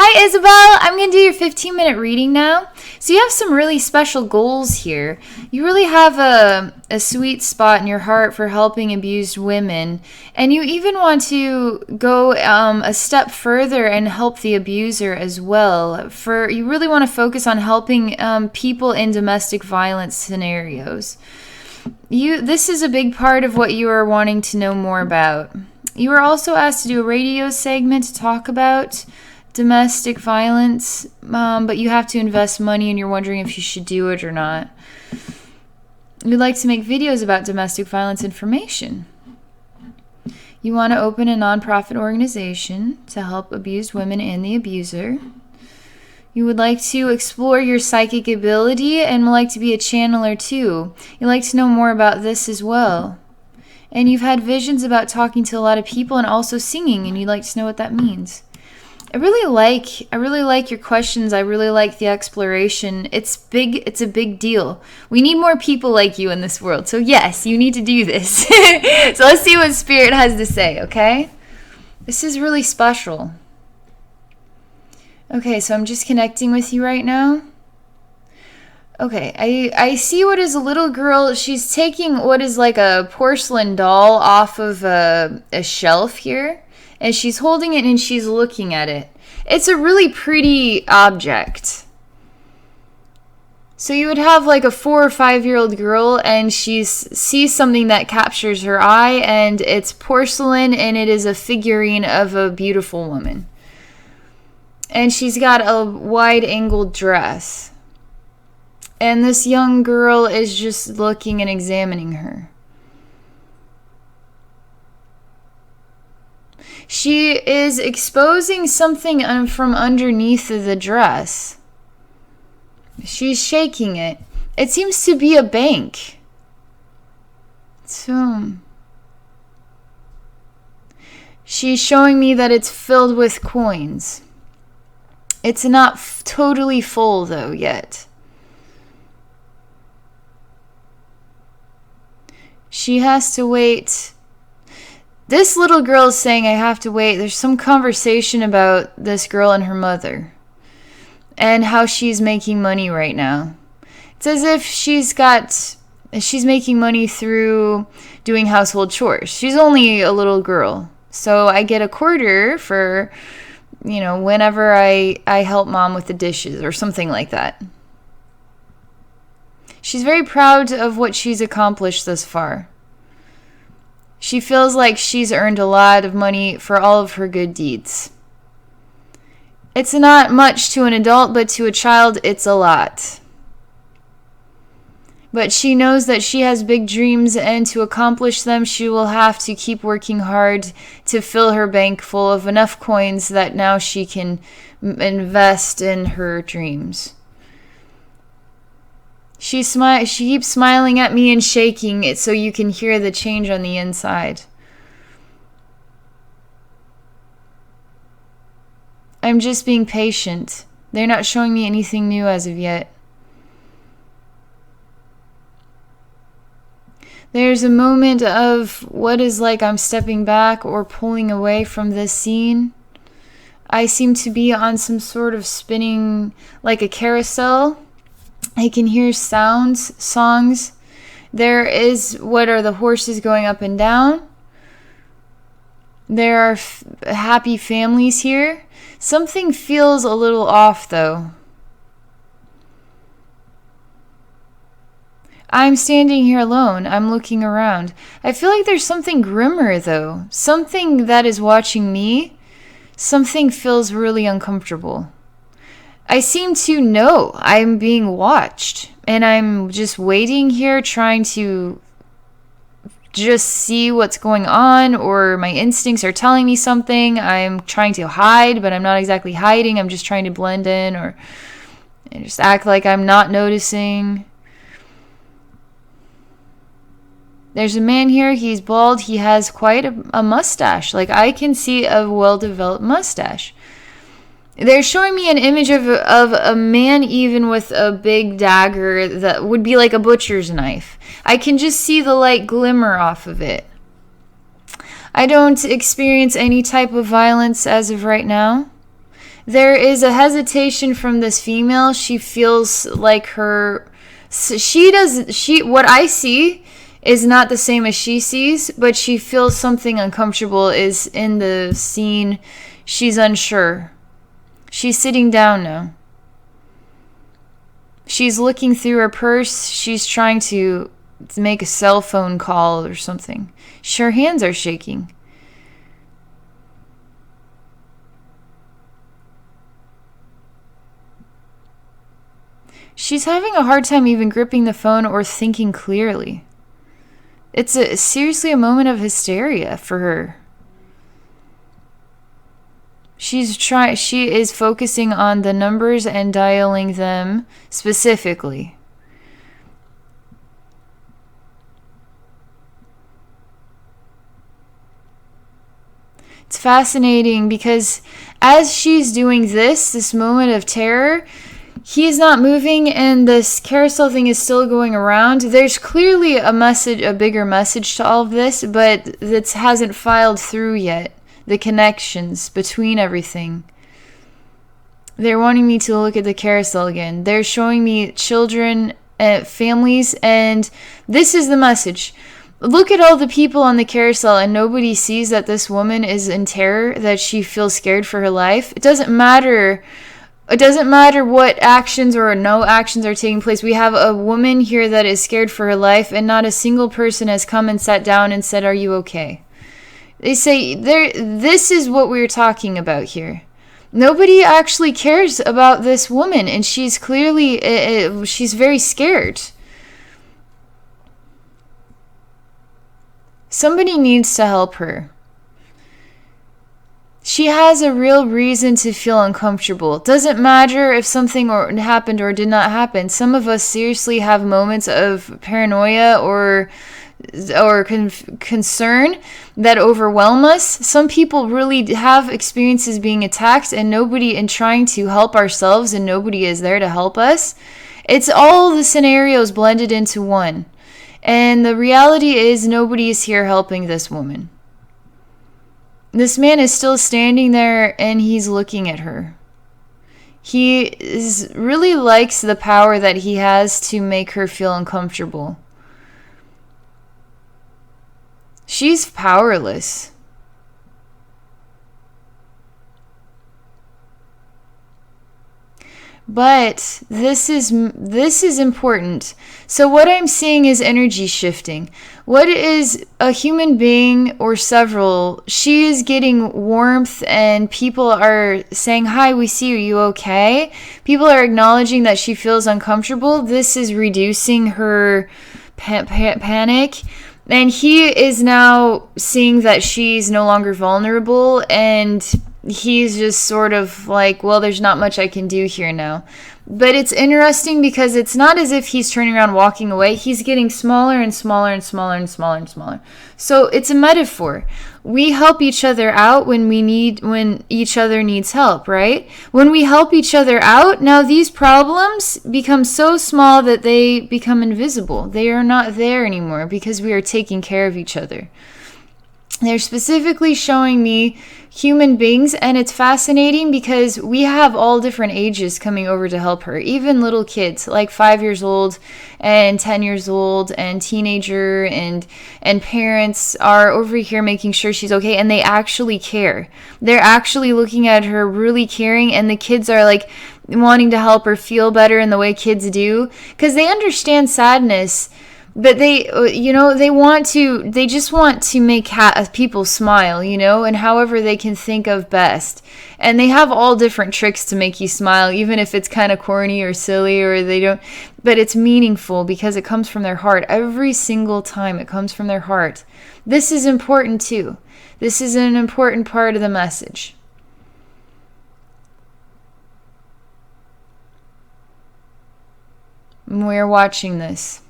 Hi, Isabel. I'm going to do your 15-minute reading now. So you have some really special goals here. You really have a sweet spot in your heart for helping abused women. And you even want to go a step further and help the abuser as well. You really want to focus on helping people in domestic violence scenarios. This is a big part of what you are wanting to know more about. You were also asked to do a radio segment to talk about domestic violence, but you have to invest money and you're wondering if you should do it or not. You'd like to make videos about domestic violence information. You want to open a nonprofit organization to help abused women and the abuser. You would like to explore your psychic ability and would like to be a channeler too. You'd like to know more about this as well. And you've had visions about talking to a lot of people and also singing, and you'd like to know what that means. I really like your questions. I really like the exploration. It's a big deal. We need more people like you in this world. So yes, you need to do this. So let's see what Spirit has to say, okay? This is really special. Okay, so I'm just connecting with you right now. Okay, I see what is a little girl. She's taking what is like a porcelain doll off of a shelf here. And she's holding it and she's looking at it. It's a really pretty object. So you would have like a 4 or 5-year-old girl and she sees something that captures her eye, and it's porcelain and it is a figurine of a beautiful woman. And she's got a wide-angled dress. And this young girl is just looking and examining her. She is exposing something from underneath the dress. She's shaking it. It seems to be a bank. So, she's showing me that it's filled with coins. It's not totally full though yet. She has to wait. This little girl is saying I have to wait. There's some conversation about this girl and her mother and how she's making money right now. It's as if she's making money through doing household chores. She's only a little girl. So I get a quarter for, whenever I help mom with the dishes or something like that. She's very proud of what she's accomplished thus far. She feels like she's earned a lot of money for all of her good deeds. It's not much to an adult, but to a child, it's a lot. But she knows that she has big dreams, and to accomplish them, she will have to keep working hard to fill her bank full of enough coins that now she can invest in her dreams. She keeps smiling at me and shaking it so you can hear the change on the inside. I'm just being patient. They're not showing me anything new as of yet. There's a moment of what is like I'm stepping back or pulling away from this scene. I seem to be on some sort of spinning, like a carousel. I can hear sounds, songs. There is what are the horses going up and down. There are happy families here. Something feels a little off though. I'm standing here alone. I'm looking around. I feel like there's something grimmer though. Something that is watching me. Something feels really uncomfortable. I seem to know I'm being watched, and I'm just waiting here trying to just see what's going on, or my instincts are telling me something. I'm trying to hide, but I'm not exactly hiding. I'm just trying to blend in or just act like I'm not noticing. There's a man here. He's bald. He has quite a mustache. Like, I can see a well-developed mustache. They're showing me an image of a man even with a big dagger that would be like a butcher's knife. I can just see the light glimmer off of it. I don't experience any type of violence as of right now. There is a hesitation from this female. She feels like what I see is not the same as she sees, but she feels something uncomfortable is in the scene. She's unsure. She's sitting down now. She's looking through her purse. She's trying to make a cell phone call or something. Her hands are shaking. She's having a hard time even gripping the phone or thinking clearly. It's seriously a moment of hysteria for her. She is focusing on the numbers and dialing them specifically. It's fascinating because as she's doing this moment of terror, he's not moving and this carousel thing is still going around. There's clearly a bigger message to all of this, but it hasn't filed through yet. The connections between everything. They're wanting me to look at the carousel again. They're showing me children, families, and this is the message. Look at all the people on the carousel and nobody sees that this woman is in terror, that she feels scared for her life. It doesn't matter what actions or no actions are taking place. We have a woman here that is scared for her life and not a single person has come and sat down and said, "Are you okay?" They say, this is what we're talking about here. Nobody actually cares about this woman, and she's clearly, she's very scared. Somebody needs to help her. She has a real reason to feel uncomfortable. It doesn't matter if something happened or did not happen. Some of us seriously have moments of paranoia or concern that overwhelm us. Some people really have experiences being attacked and trying to help ourselves and nobody is there to help us. It's all the scenarios blended into one. And the reality is nobody is here helping this woman. This man is still standing there and he's looking at her. He really likes the power that he has to make her feel uncomfortable. She's powerless. But this is important. So what I'm seeing is energy shifting. What is a human being or several? She is getting warmth and people are saying, "Hi, we see you. Are you okay?" People are acknowledging that she feels uncomfortable. This is reducing her panic. And he is now seeing that she's no longer vulnerable and he's just sort of like, well, there's not much I can do here now. But it's interesting because it's not as if he's turning around walking away. He's getting smaller and smaller and smaller and smaller and smaller. So it's a metaphor. We help each other out when each other needs help, right? When we help each other out, now these problems become so small that they become invisible. They are not there anymore because we are taking care of each other. They're specifically showing me human beings, and it's fascinating because we have all different ages coming over to help her. Even little kids, like 5 years old and 10 years old and teenager and parents are over here making sure she's okay, and they actually care. They're actually looking at her, really caring, and the kids are like wanting to help her feel better in the way kids do because they understand sadness. But they just want to make people smile, and however they can think of best. And they have all different tricks to make you smile, even if it's kind of corny or silly or they don't. But it's meaningful because it comes from their heart. Every single time it comes from their heart. This is important too. This is an important part of the message. We're watching this.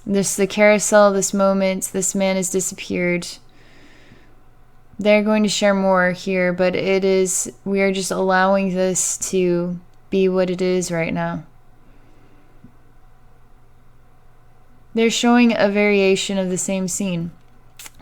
The carousel, this moment, this man has disappeared. They're going to share more here, but we are just allowing this to be what it is right now. They're showing a variation of the same scene.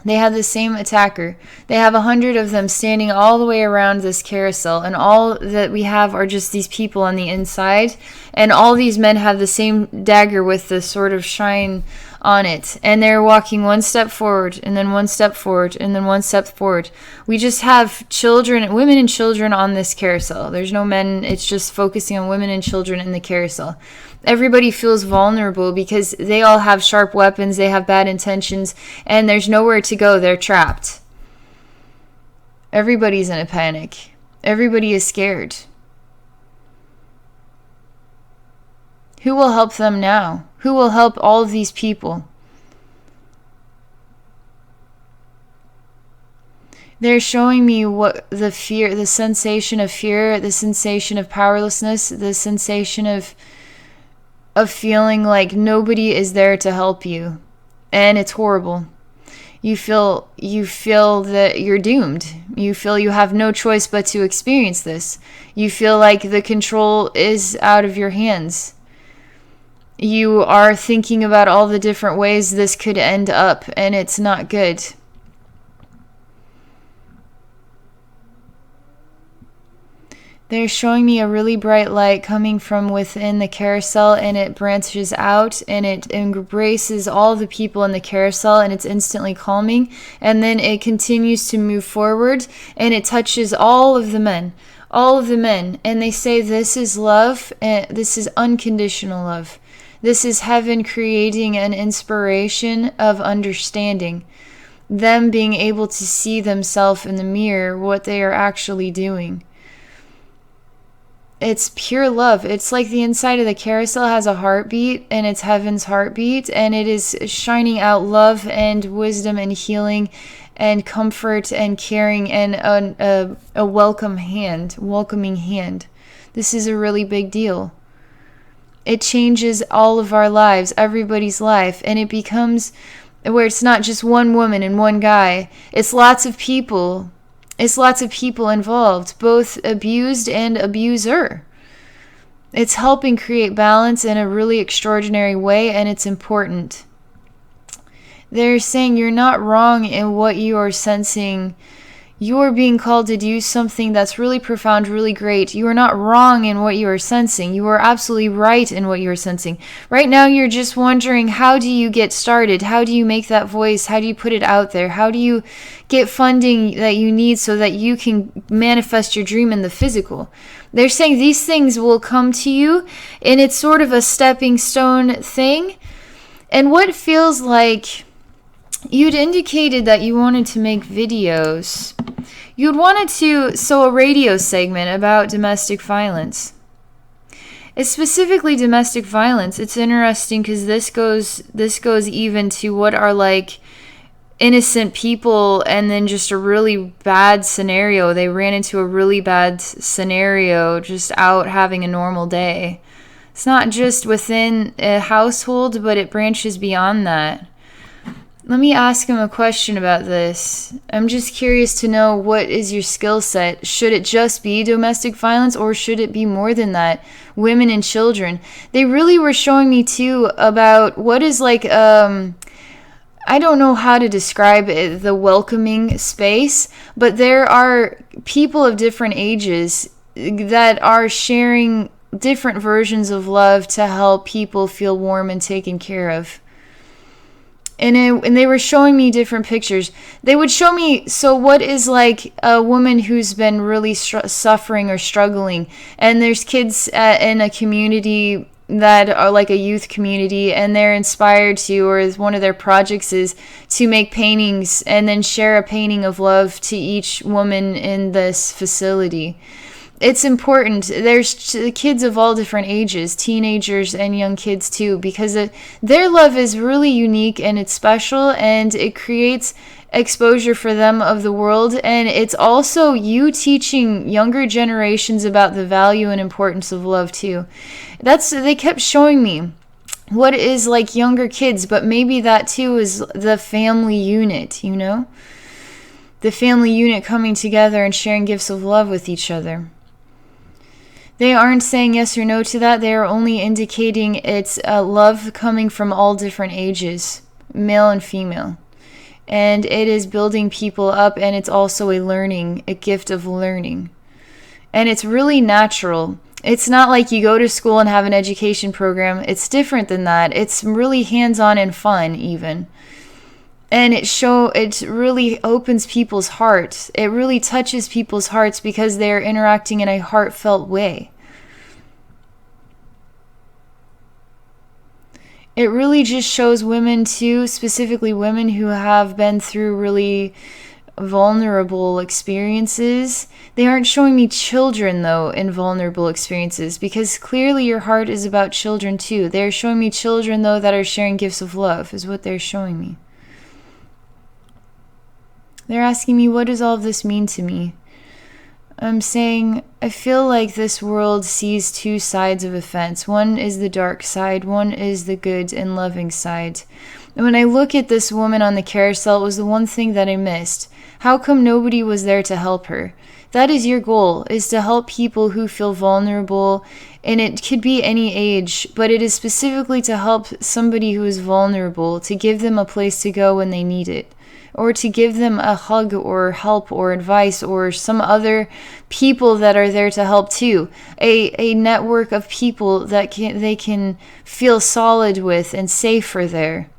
They have the same attacker. They have 100 of them standing all the way around this carousel, and all that we have are just these people on the inside, and all these men have the same dagger with the sort of shine on it, and they're walking one step forward, and then one step forward, and then one step forward. We just have children, women and children on this carousel. There's no men, it's just focusing on women and children in the carousel. Everybody feels vulnerable because they all have sharp weapons, they have bad intentions, and there's nowhere to go. They're trapped. Everybody's in a panic. Everybody is scared. Who will help them now? Who will help all of these people? They're showing me what the fear, the sensation of fear, the sensation of powerlessness, the sensation of feeling like nobody is there to help you, and it's horrible. You feel that you're doomed. You feel you have no choice but to experience this. You feel like the control is out of your hands. You are thinking about all the different ways this could end up, and it's not good. They're showing me a really bright light coming from within the carousel, and it branches out and it embraces all the people in the carousel, and it's instantly calming, and then it continues to move forward and it touches all of the men, and they say this is love, and this is unconditional love. This is heaven creating an inspiration of understanding, them being able to see themselves in the mirror, what they are actually doing. It's pure love. It's like the inside of the carousel has a heartbeat, and it's heaven's heartbeat, and it is shining out love and wisdom and healing and comfort and caring and a welcoming hand. This is a really big deal. It changes all of our lives, everybody's life, and it becomes where it's not just one woman and one guy. It's lots of people. It's lots of people involved, both abused and abuser. It's helping create balance in a really extraordinary way, and it's important. They're saying you're not wrong in what you are sensing. You are being called to do something that's really profound, really great. You are not wrong in what you are sensing. You are absolutely right in what you are sensing. Right now, you're just wondering, how do you get started? How do you make that voice? How do you put it out there? How do you get funding that you need so that you can manifest your dream in the physical? They're saying these things will come to you, and it's sort of a stepping stone thing. And what feels like you'd indicated that you wanted to make videos. You'd wanted to a radio segment about domestic violence. It's specifically domestic violence. It's interesting because this goes even to what are like innocent people, and then just a really bad scenario. They ran into a really bad scenario just out having a normal day. It's not just within a household, but it branches beyond that. Let me ask him a question about this. I'm just curious to know, what is your skill set? Should it just be domestic violence, or should it be more than that? Women and children. They really were showing me too about what is like, I don't know how to describe it, the welcoming space, but there are people of different ages that are sharing different versions of love to help people feel warm and taken care of. And they were showing me different pictures. They would show me, so what is like a woman who's been really suffering or struggling, and there's kids in a community that are like a youth community, and they're inspired to, or one of their projects is to make paintings and then share a painting of love to each woman in this facility. It's important. There's kids of all different ages, teenagers and young kids too, because their love is really unique and it's special, and it creates exposure for them of the world. And it's also you teaching younger generations about the value and importance of love too. They kept showing me what is like younger kids, but maybe that too is the family unit, the family unit coming together and sharing gifts of love with each other. They aren't saying yes or no to that. They are only indicating it's love coming from all different ages, male and female. And it is building people up, and it's also a gift of learning. And it's really natural. It's not like you go to school and have an education program. It's different than that. It's really hands-on and fun even. And it really opens people's hearts. It really touches people's hearts because they're interacting in a heartfelt way. It really just shows women too, specifically women who have been through really vulnerable experiences. They aren't showing me children though in vulnerable experiences, because clearly your heart is about children too. They're showing me children though that are sharing gifts of love is what they're showing me. They're asking me, what does all of this mean to me? I'm saying, I feel like this world sees two sides of a fence. One is the dark side, one is the good and loving side. And when I look at this woman on the carousel, it was the one thing that I missed. How come nobody was there to help her? That is your goal, is to help people who feel vulnerable, and it could be any age, but it is specifically to help somebody who is vulnerable, to give them a place to go when they need it, or to give them a hug or help or advice or some other people that are there to help too. A network of people that they can feel solid with and safe for there.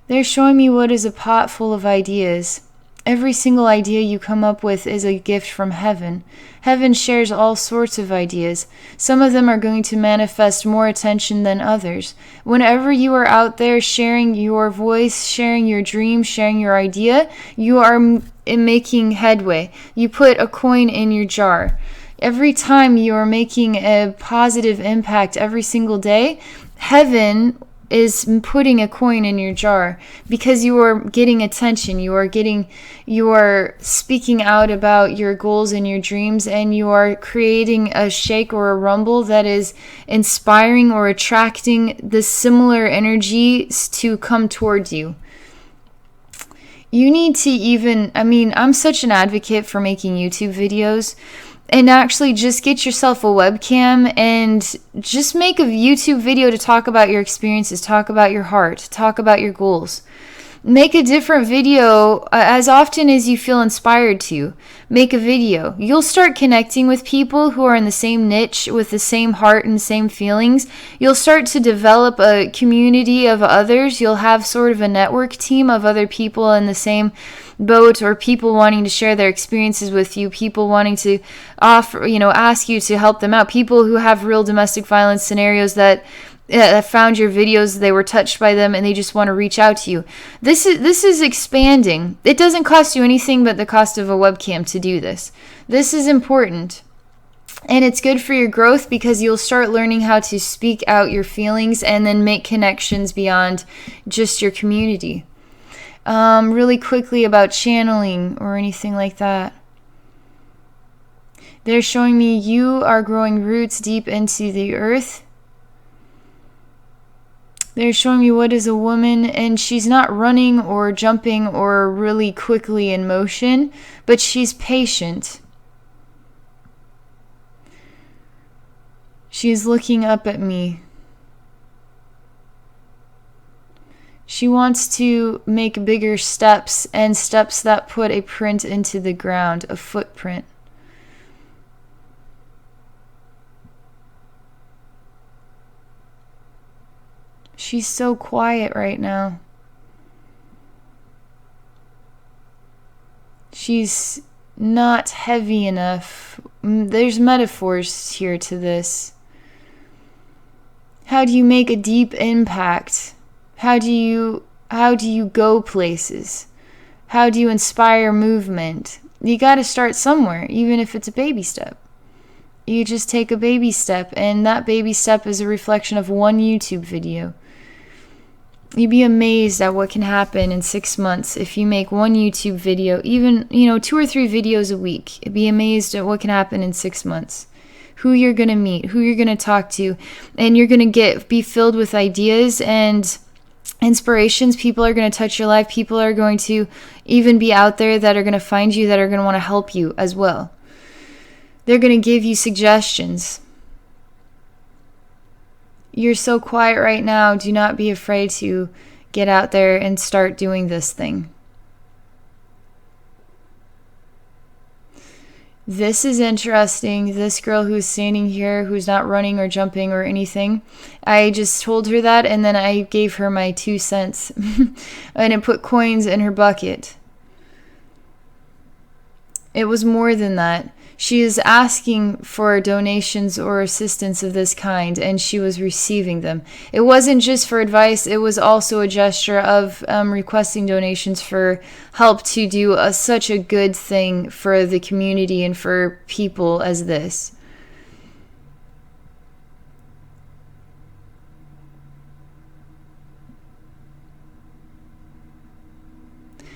They're showing me what is a pot full of ideas. Every single idea you come up with is a gift from heaven. Heaven shares all sorts of ideas. Some of them are going to manifest more attention than others. Whenever you are out there sharing your voice, sharing your dream, sharing your idea, you are making headway. You put a coin in your jar. Every time you are making a positive impact every single day, heaven is putting a coin in your jar, because you are getting attention, you are speaking out about your goals and your dreams, and you are creating a shake or a rumble that is inspiring or attracting the similar energies to come towards you. You need to I'm such an advocate for making YouTube videos. And actually just get yourself a webcam and just make a YouTube video to talk about your experiences, talk about your heart, talk about your goals. Make a different video as often as you feel inspired to. Make a video. You'll start connecting with people who are in the same niche with the same heart and same feelings. You'll start to develop a community of others. You'll have sort of a network team of other people in the same boat, or people wanting to share their experiences with you, people wanting to offer, ask you to help them out, people who have real domestic violence scenarios that found your videos, they were touched by them, and they just want to reach out to you. This is expanding. It doesn't cost you anything but the cost of a webcam to do this. This is important. And it's good for your growth, because you'll start learning how to speak out your feelings and then make connections beyond just your community. Really quickly about channeling or anything like that. They're showing me you are growing roots deep into the earth. They're showing me what is a woman, and she's not running or jumping or really quickly in motion, but she's patient. She's looking up at me. She wants to make bigger steps, and steps that put a print into the ground, a footprint. She's so quiet right now. She's not heavy enough. There's metaphors here to this. How do you make a deep impact? How do you go places? How do you inspire movement? You got to start somewhere, even if it's a baby step. You just take a baby step, and that baby step is a reflection of one YouTube video. You'd be amazed at what can happen in 6 months if you make one YouTube video, even 2 or 3 videos a week. You'd be amazed at what can happen in 6 months. Who you're going to meet, who you're going to talk to, and you're going to be filled with ideas and inspirations. People are going to touch your life. People are going to even be out there that are going to find you, that are going to want to help you as well. They're going to give you suggestions. You're so quiet right now. Do not be afraid to get out there and start doing this thing. This is interesting. This girl who's standing here, who's not running or jumping or anything, I just told her that, and then I gave her my 2 cents and it put coins in her bucket. It was more than that. She is asking for donations or assistance of this kind, and she was receiving them. It wasn't just for advice, it was also a gesture of requesting donations for help to do such a good thing for the community and for people as this.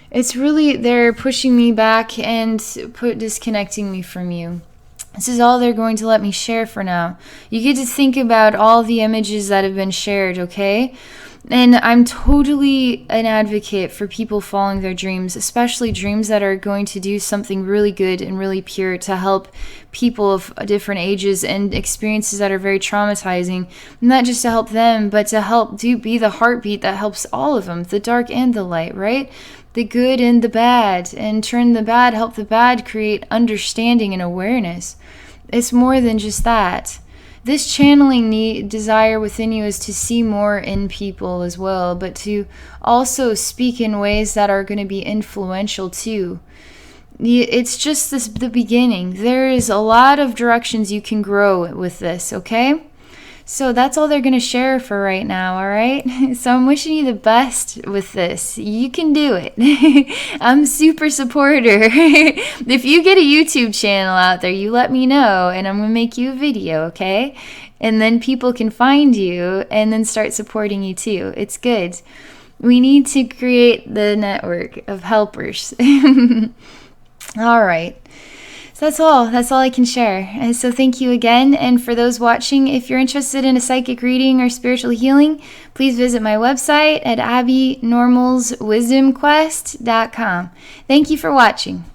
It's really, they're pushing me back and disconnecting me from you. This is all they're going to let me share for now. You get to think about all the images that have been shared, okay? And I'm totally an advocate for people following their dreams, especially dreams that are going to do something really good and really pure to help people of different ages and experiences that are very traumatizing. Not just to help them, but to help be the heartbeat that helps all of them, the dark and the light, right? The good and the bad, and help the bad create understanding and awareness. It's more than just that. This channeling desire within you is to see more in people as well, but to also speak in ways that are going to be influential too. It's just the beginning. There is a lot of directions you can grow with this, okay? So that's all they're going to share for right now, all right? So I'm wishing you the best with this. You can do it. I'm super supporter. If you get a YouTube channel out there, you let me know, and I'm going to make you a video, okay? And then people can find you and then start supporting you too. It's good. We need to create the network of helpers. All right. So that's all I can share. And so thank you again. And for those watching, if you're interested in a psychic reading or spiritual healing, please visit my website at abbynormalswisdomquest.com. Thank you for watching.